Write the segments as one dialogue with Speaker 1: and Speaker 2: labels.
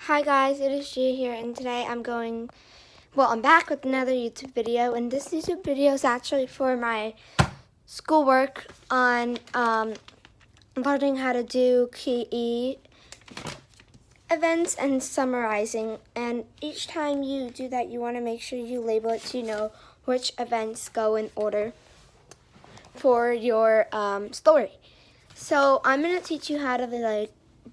Speaker 1: Hi guys, it is Gia here, and today I'm back with another YouTube video, and this YouTube video is actually for my schoolwork on learning how to do KE events and summarizing. And each time you do that, you want to make sure you label it so you know which events go in order for your story. So I'm going to teach you how to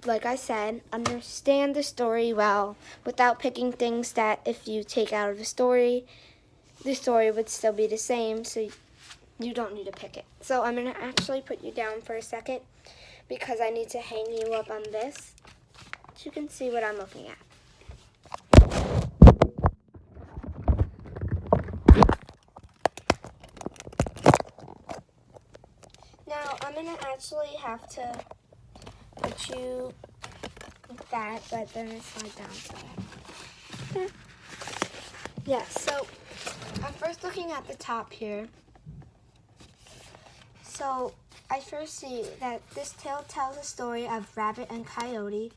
Speaker 1: like I said, understand the story well without picking things that if you take out of the story would still be the same, so you don't need to pick it. So I'm going to actually put you down for a second because I need to hang you up on this so you can see what I'm looking at. Now I'm going to actually have to put you like that, but then it slide down. So. Yeah, so I'm first looking at the top here. So I first see that this tale tells a story of Rabbit and Coyote.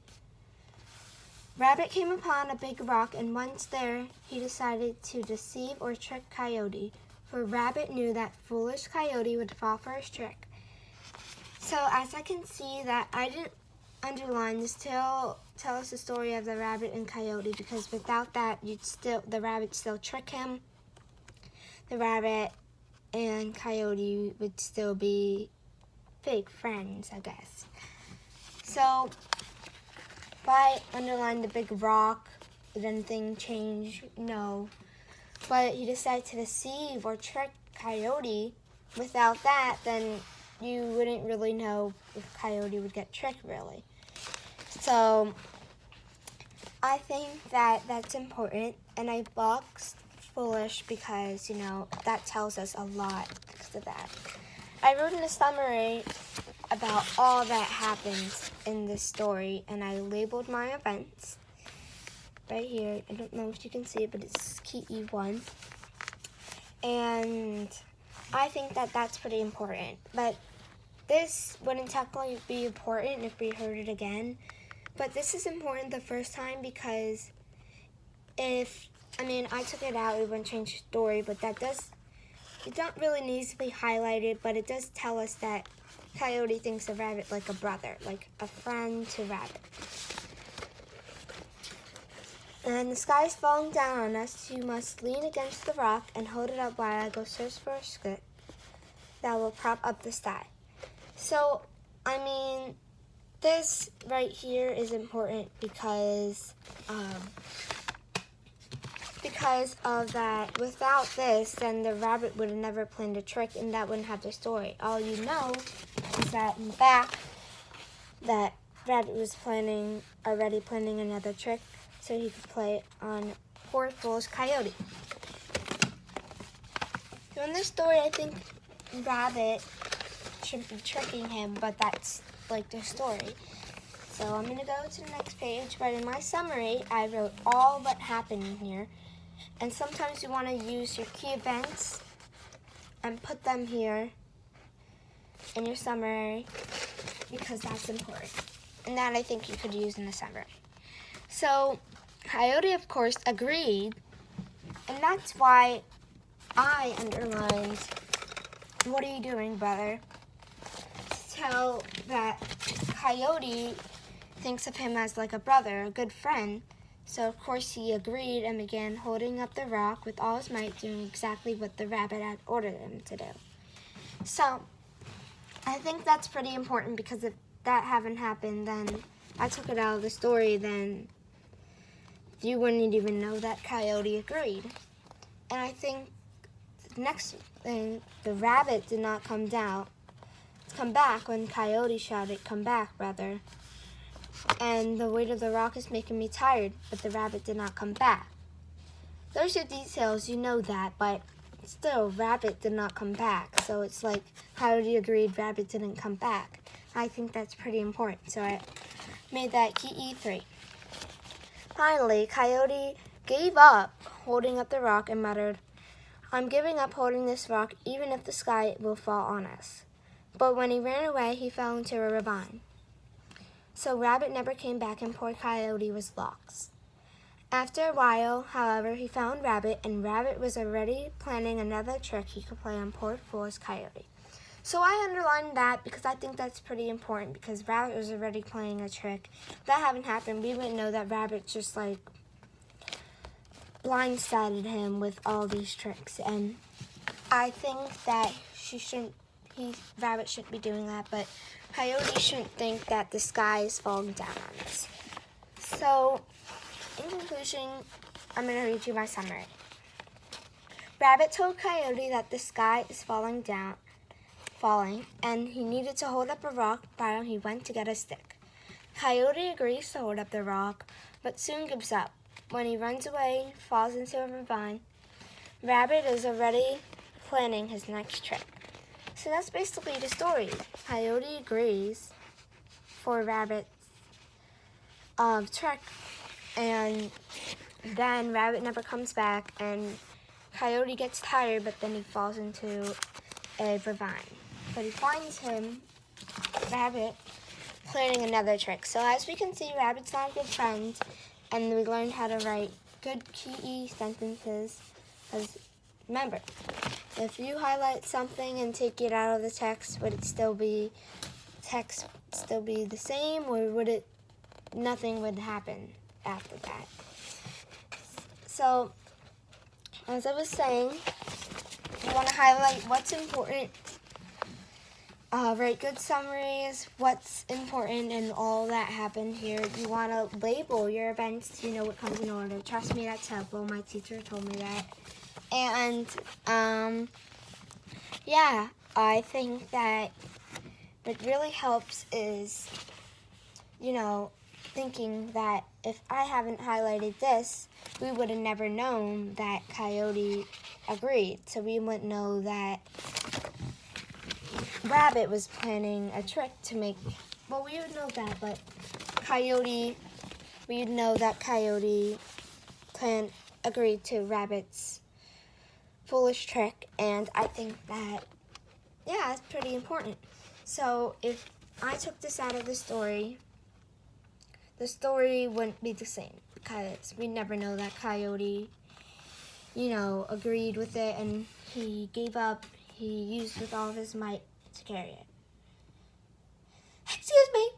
Speaker 1: Rabbit came upon a big rock, and once there, he decided to deceive or trick Coyote, for Rabbit knew that foolish Coyote would fall for his trick. So as I can see that I didn't underline this tale tells the story of the Rabbit and Coyote, because without that, the Rabbit still trick him. The Rabbit and Coyote would still be fake friends, I guess. So if I underline the big rock, did anything change? No. But he decided to deceive or trick Coyote. Without that, then you wouldn't really know if Coyote would get tricked, really. So I think that that's important, and I boxed foolish because, that tells us a lot because of that. I wrote in a summary about all that happens in this story, and I labeled my events right here. I don't know if you can see it, but it's KE 1. And I think that that's pretty important. But this wouldn't technically be important if we heard it again. But this is important the first time because I took it out, it wouldn't change the story, but it don't really need to be highlighted, but it does tell us that Coyote thinks of Rabbit like a brother, like a friend to Rabbit. And the sky is falling down on us. You must lean against the rock and hold it up while I go search for a skirt that will prop up the sky. So, this right here is important because of that. Without this, then the Rabbit would have never planned a trick, and that wouldn't have the story. All you know is that in the back, that Rabbit was already planning another trick, so he could play it on poor foolish Coyote. So in this story, I think Rabbit should be tricking him, but that's like the story. So I'm going to go to the next page, but in my summary, I wrote all what happened in here. And sometimes you want to use your key events and put them here in your summary because that's important. And that I think you could use in the summary. So Coyote, of course, agreed, and that's why I underlined, "What are you doing, brother?" to tell that Coyote thinks of him as like a brother, a good friend. So of course he agreed and began holding up the rock with all his might, doing exactly what the Rabbit had ordered him to do. So I think that's pretty important because if that hadn't happened, then I took it out of the story, then you wouldn't even know that Coyote agreed. And I think the next thing, the Rabbit did not come back when Coyote shouted, "Come back, brother." And the weight of the rock is making me tired, but the Rabbit did not come back. Those are details, you know that, but still, Rabbit did not come back. So it's like Coyote agreed, Rabbit didn't come back. I think that's pretty important, so I made that KE 3. Finally, Coyote gave up holding up the rock and muttered, "I'm giving up holding this rock, even if the sky will fall on us." But when he ran away, he fell into a ravine. So Rabbit never came back and poor Coyote was lost. After a while, however, he found Rabbit, and Rabbit was already planning another trick he could play on poor foolish Coyote. So I underlined that because I think that's pretty important, because Rabbit was already playing a trick. If that hadn't happened, we wouldn't know that Rabbit just like blindsided him with all these tricks. And I think that Rabbit shouldn't be doing that, but Coyote shouldn't think that the sky is falling down on us. So, in conclusion, I'm going to read you my summary. Rabbit told Coyote that the sky is falling, and he needed to hold up a rock while he went to get a stick. Coyote agrees to hold up the rock, but soon gives up. When he runs away, falls into a ravine. Rabbit is already planning his next trick. So that's basically the story. Coyote agrees for Rabbit's trick, and then Rabbit never comes back, and Coyote gets tired, but then he falls into a ravine. But he finds Rabbit, planning another trick. So as we can see, Rabbit's not a good friend, and we learned how to write good key sentences. Because remember, if you highlight something and take it out of the text, would it still be the same, or would nothing would happen after that? So, as I was saying, you want to highlight what's important, write good summaries, what's important, and all that happened here. You want to label your events so you know what comes in order. Trust me, that's helpful. My teacher told me that. And, yeah, I think that what really helps is, thinking that if I haven't highlighted this, we would have never known that Coyote agreed. So we wouldn't know that Rabbit was planning a trick to make, well, we would know that, but we would know that Coyote agreed to Rabbit's foolish trick, and I think that, yeah, it's pretty important. So if I took this out of the story wouldn't be the same, because we never know that Coyote, agreed with it, and he gave up. He used with all of his might to carry it. Excuse me.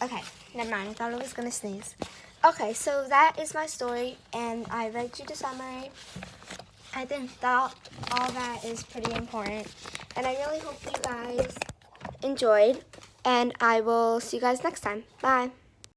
Speaker 1: Okay, never mind. I thought I was going to sneeze. Okay, so that is my story, and I read you the summary. I think that all that is pretty important, and I really hope you guys enjoyed, and I will see you guys next time. Bye.